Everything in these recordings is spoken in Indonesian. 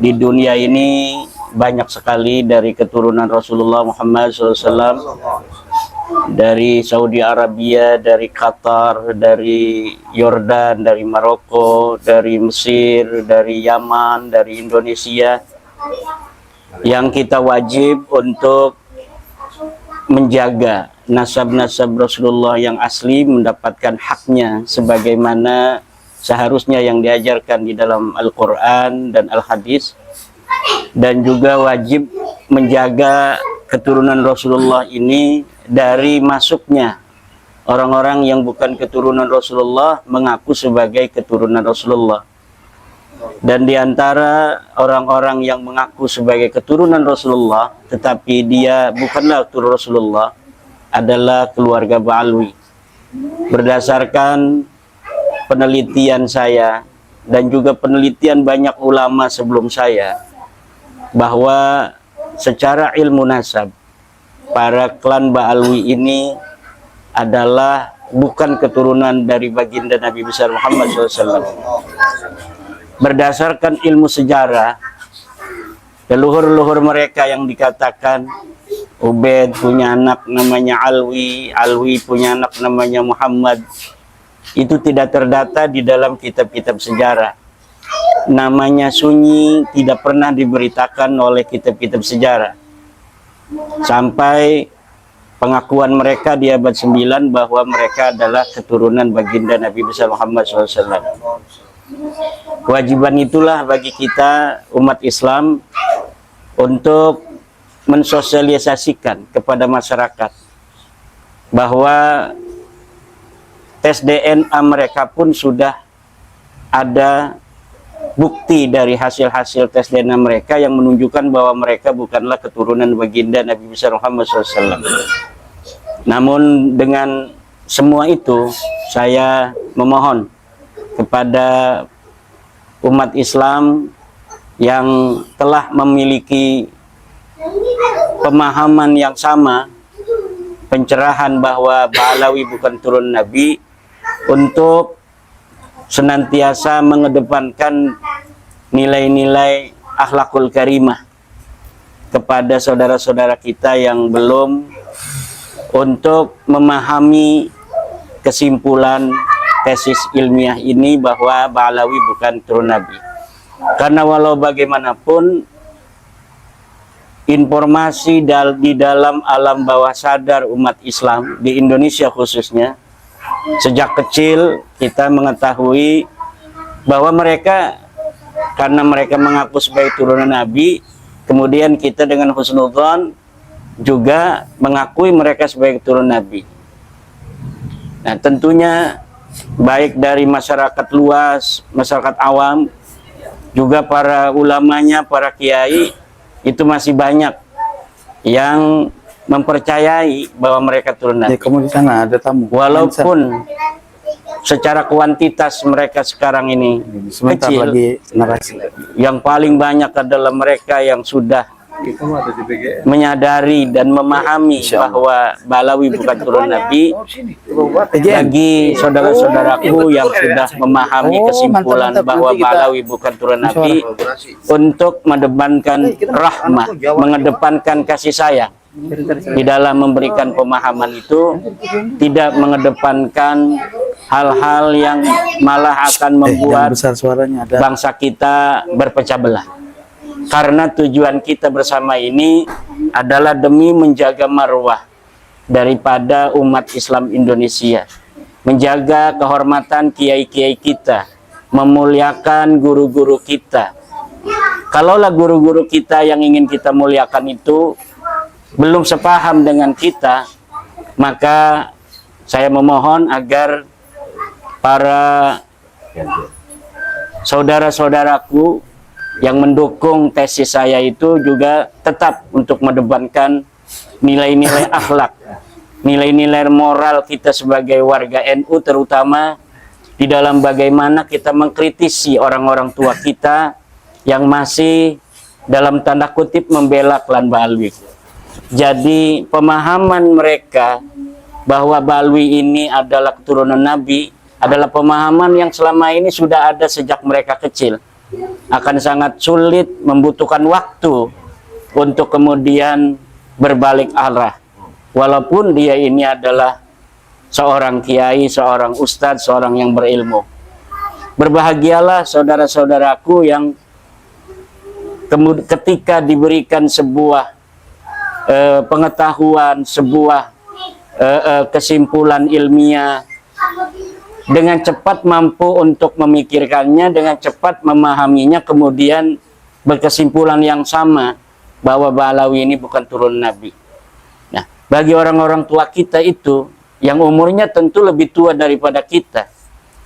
di dunia ini banyak sekali dari keturunan Rasulullah Muhammad SAW, dari Saudi Arabia, dari Qatar, dari Yordan, dari Maroko, dari Mesir, dari Yaman, dari Indonesia, yang kita wajib untuk menjaga nasab-nasab Rasulullah yang asli, mendapatkan haknya sebagaimana seharusnya yang diajarkan di dalam Al-Quran dan Al-Hadis, dan juga wajib menjaga keturunan Rasulullah ini dari masuknya orang-orang yang bukan keturunan Rasulullah mengaku sebagai keturunan Rasulullah. Dan di antara orang-orang yang mengaku sebagai keturunan Rasulullah tetapi dia bukanlah keturunan Rasulullah adalah keluarga Ba'alwi. Berdasarkan penelitian saya dan juga penelitian banyak ulama sebelum saya, bahwa secara ilmu nasab para klan Ba'alwi ini adalah bukan keturunan dari baginda Nabi besar Muhammad SAW. Berdasarkan ilmu sejarah, leluhur-leluhur mereka yang dikatakan Ubaid punya anak namanya Alwi, Alwi punya anak namanya Muhammad, itu tidak terdata di dalam kitab-kitab sejarah. Namanya sunyi, tidak pernah diberitakan oleh kitab-kitab sejarah. Sampai pengakuan mereka di abad 9 bahwa mereka adalah keturunan baginda Nabi besar Muhammad SAW. Kewajiban itulah bagi kita umat Islam untuk mensosialisasikan kepada masyarakat bahwa tes DNA mereka pun sudah ada bukti dari hasil-hasil tes DNA mereka yang menunjukkan bahwa mereka bukanlah keturunan baginda Nabi besar Muhammad SAW. Namun dengan semua itu, saya memohon kepada umat Islam yang telah memiliki pemahaman yang sama, pencerahan bahwa Ba'alawi bukan turun Nabi, untuk senantiasa mengedepankan nilai-nilai akhlakul karimah kepada saudara-saudara kita yang belum, untuk memahami kesimpulan tesis ilmiah ini bahwa Ba'alawi bukan turun Nabi. Karena walau bagaimanapun informasi di dalam alam bawah sadar umat Islam di Indonesia khususnya, sejak kecil kita mengetahui bahwa mereka, karena mereka mengaku sebagai turunan Nabi, kemudian kita dengan husnudzon juga mengakui mereka sebagai keturunan Nabi. Nah, tentunya baik dari masyarakat luas, masyarakat awam, juga para ulamanya, para kiai, itu masih banyak yang mempercayai bahwa mereka turun Nabi. Kamu di sana ada tamu. Walaupun secara kuantitas mereka sekarang ini sebentar kecil, lagi narasi. Yang paling banyak adalah mereka yang sudah menyadari dan memahami bahwa Ba'alawi bukan turun Nabi. Bagi saudara-saudaraku yang sudah memahami kesimpulan bahwa Ba'alawi bukan turun Nabi, untuk mengedepankan rahmah, mengedepankan kasih sayang di dalam memberikan pemahaman itu, tidak mengedepankan hal-hal yang malah akan membuat bangsa kita berpecah belah. Karena tujuan kita bersama ini adalah demi menjaga marwah daripada umat Islam Indonesia, menjaga kehormatan kiai-kiai kita, memuliakan guru-guru kita. Kalaulah guru-guru kita yang ingin kita muliakan itu belum sepaham dengan kita, maka saya memohon agar para saudara-saudaraku yang mendukung tesis saya itu juga tetap untuk mengedepankan nilai-nilai akhlak, nilai-nilai moral kita sebagai warga NU, terutama di dalam bagaimana kita mengkritisi orang-orang tua kita yang masih dalam tanda kutip membela klan Ba'alwi. Jadi pemahaman mereka bahwa Ba'alwi ini adalah keturunan Nabi adalah pemahaman yang selama ini sudah ada sejak mereka kecil. akan sangat sulit, membutuhkan waktu untuk kemudian berbalik arah. Walaupun dia ini adalah seorang kiai, seorang ustadz, seorang yang berilmu. Berbahagialah saudara-saudaraku yang ketika diberikan sebuah pengetahuan, sebuah kesimpulan ilmiah, dengan cepat mampu untuk memikirkannya, dengan cepat memahaminya, kemudian berkesimpulan yang sama bahwa Ba'alawi ini bukan turun Nabi. Nah, bagi orang-orang tua kita itu, yang umurnya tentu lebih tua daripada kita,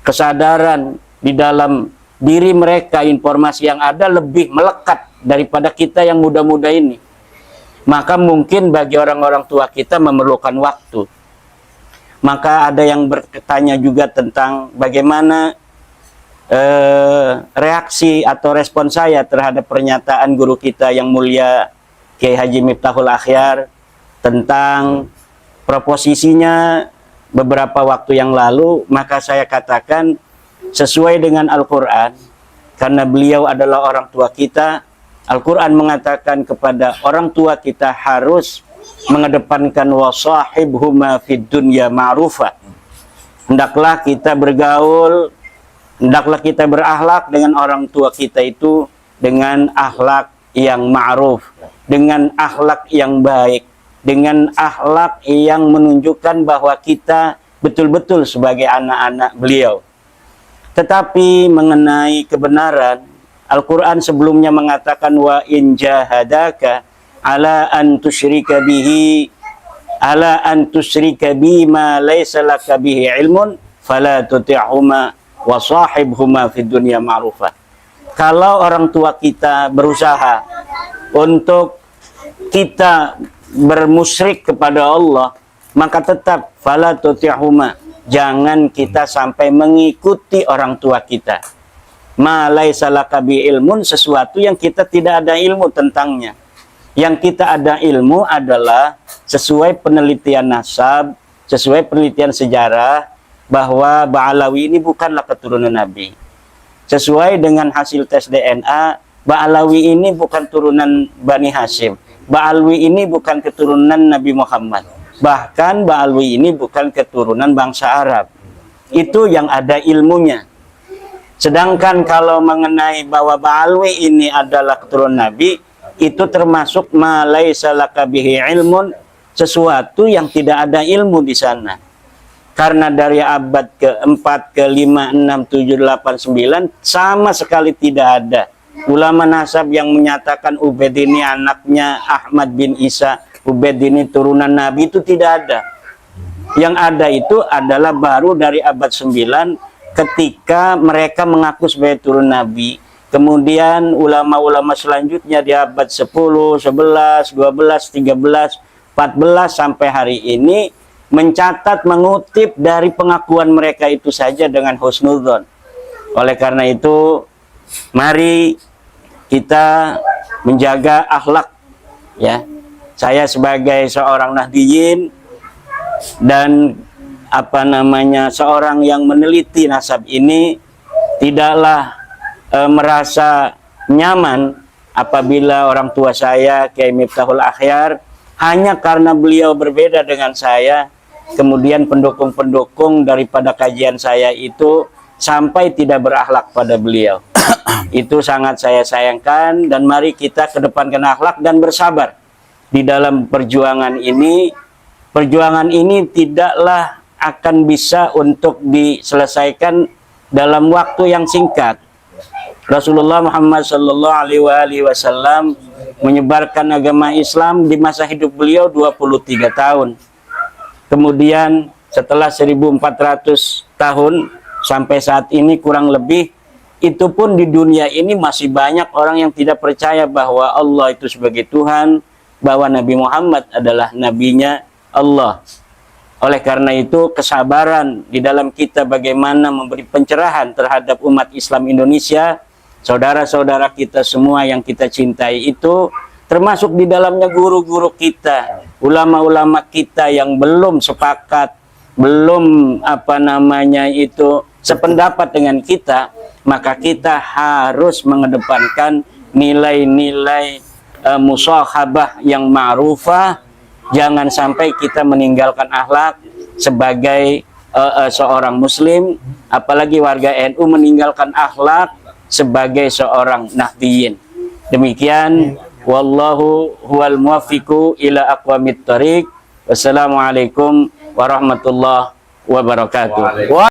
kesadaran di dalam diri mereka, informasi yang ada lebih melekat daripada kita yang muda-muda ini. Maka mungkin bagi orang-orang tua kita memerlukan waktu. Maka ada yang bertanya juga tentang bagaimana reaksi atau respon saya terhadap pernyataan guru kita yang mulia Kiai Haji Miftahul Akhyar tentang proposisinya beberapa waktu yang lalu. Maka saya katakan sesuai dengan Al-Quran, karena beliau adalah orang tua kita. Al-Quran mengatakan kepada orang tua kita harus mengedepankan wasahibhuma fid dunya ma'rufa. Hendaklah kita bergaul, hendaklah kita berakhlak dengan orang tua kita itu dengan akhlak yang ma'ruf, dengan akhlak yang baik, dengan akhlak yang menunjukkan bahwa kita betul-betul sebagai anak-anak beliau. Tetapi mengenai kebenaran, Al-Quran sebelumnya mengatakan wa in jahadaka ala an tusyrika bihi ala an tusyrika bima laysa laka bihi ilmun fala tuti'huma wa sahibhuma fid dunya ma'rufa. Kalau orang tua kita berusaha untuk kita bermusyrik kepada Allah, maka tetap fala tuti'huma, jangan kita sampai mengikuti orang tua kita. Ma laisa laka bi ilmun, sesuatu yang kita tidak ada ilmu tentangnya. Yang kita ada ilmu adalah sesuai penelitian nasab, sesuai penelitian sejarah, bahwa Ba'alawi ini bukanlah keturunan Nabi. Sesuai dengan hasil tes DNA, Ba'alawi ini bukan turunan Bani Hashim. Ba'alawi ini bukan keturunan Nabi Muhammad. Bahkan Ba'alawi ini bukan keturunan bangsa Arab. Itu yang ada ilmunya. Sedangkan kalau mengenai bahwa Ba'alawi ini adalah keturunan Nabi, itu termasuk ma laisa laka bihi ilmun, sesuatu yang tidak ada ilmu di sana. Karena dari abad ke-4, ke-5, 6, 7, 8, 9 sama sekali tidak ada ulama nasab yang menyatakan Ubaid ini anaknya Ahmad bin Isa, Ubaid ini turunan Nabi, itu tidak ada. Yang ada itu adalah baru dari abad 9 ketika mereka mengaku sebagai turun Nabi. Kemudian ulama-ulama selanjutnya di abad 10, 11, 12, 13, 14 sampai hari ini mencatat, mengutip dari pengakuan mereka itu saja dengan husnudzon. Oleh karena itu, mari kita menjaga akhlak, ya. Saya sebagai seorang Nahdiyin dan seorang yang meneliti nasab ini, tidaklah merasa nyaman apabila orang tua saya Kiai Miftahul Akhyar hanya karena beliau berbeda dengan saya, kemudian pendukung-pendukung daripada kajian saya itu sampai tidak berakhlak pada beliau. Itu sangat saya sayangkan, dan mari kita kedepankan akhlak dan bersabar di dalam perjuangan ini. Perjuangan ini tidaklah akan bisa untuk diselesaikan dalam waktu yang singkat. Rasulullah Muhammad Sallallahu Alaihi Wasallam menyebarkan agama Islam di masa hidup beliau 23 tahun. Kemudian setelah 1400 tahun sampai saat ini kurang lebih, itu pun di dunia ini masih banyak orang yang tidak percaya bahwa Allah itu sebagai Tuhan, bahwa Nabi Muhammad adalah nabinya Allah. Oleh karena itu, kesabaran di dalam kita bagaimana memberi pencerahan terhadap umat Islam Indonesia, saudara-saudara kita semua yang kita cintai itu, termasuk di dalamnya guru-guru kita, ulama-ulama kita yang belum sepakat, belum sependapat dengan kita, maka kita harus mengedepankan nilai-nilai musahabah yang ma'rufah. Jangan sampai kita meninggalkan akhlak sebagai seorang muslim, apalagi warga NU meninggalkan akhlak sebagai seorang nahdiyin. Demikian, wallahu huwal muwaffiqu ila aqwamit thoriq. Wassalamualaikum warahmatullahi wabarakatuh.